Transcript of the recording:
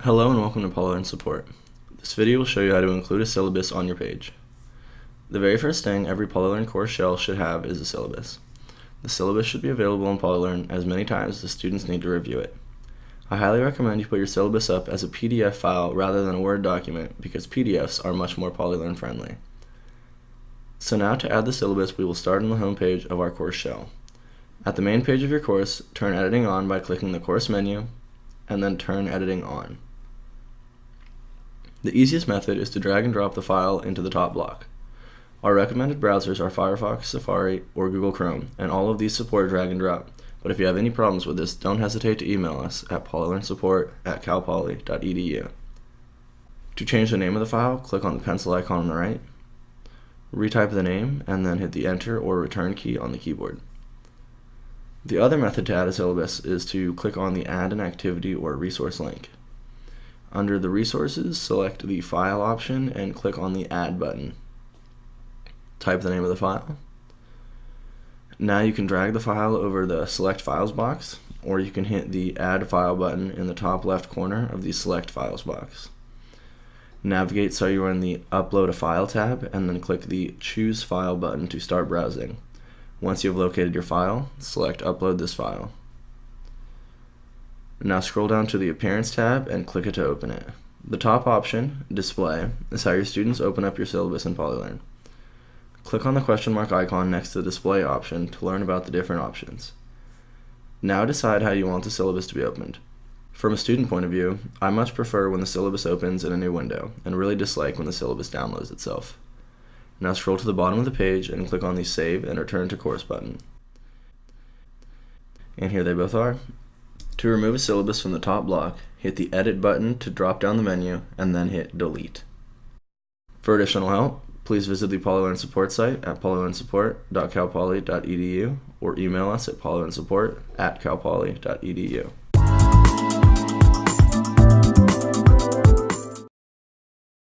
Hello and welcome to PolyLearn support. This video will show you how to include a syllabus on your page. The very first thing every PolyLearn course shell should have is a syllabus. The syllabus should be available in PolyLearn as many times as the students need to review it. I highly recommend you put your syllabus up as a PDF file rather than a Word document because PDFs are much more PolyLearn friendly. So now to add the syllabus, we will start on the home page of our course shell. At the main page of your course, turn editing on by clicking the course menu and then turn editing on. The easiest method is to drag and drop the file into the top block. Our recommended browsers are Firefox, Safari, or Google Chrome, and all of these support drag and drop. But if you have any problems with this, don't hesitate to email us at polylearnsupport@calpoly.edu. To change the name of the file, click on the pencil icon on the right, retype the name, and then hit the Enter or Return key on the keyboard. The other method to add a syllabus is to click on the Add an Activity or Resource link. Under the Resources, select the File option and click on the Add button. Type the name of the file. Now you can drag the file over the Select Files box, or you can hit the Add File button in the top left corner of the Select Files box. Navigate so you are in the Upload a File tab, and then click the Choose File button to start browsing. Once you have located your file, select Upload this file. Now scroll down to the Appearance tab and click it to open it. The top option, Display, is how your students open up your syllabus in PolyLearn. Click on the question mark icon next to the Display option to learn about the different options. Now decide how you want the syllabus to be opened. From a student point of view, I much prefer when the syllabus opens in a new window, and really dislike when the syllabus downloads itself. Now scroll to the bottom of the page and click on the Save and Return to Course button. And here they both are. To remove a syllabus from the top block, hit the Edit button to drop down the menu and then hit Delete. For additional help, please visit the PolyLearn support site at polylearnsupport.calpoly.edu or email us at polylearnsupport@calpoly.edu.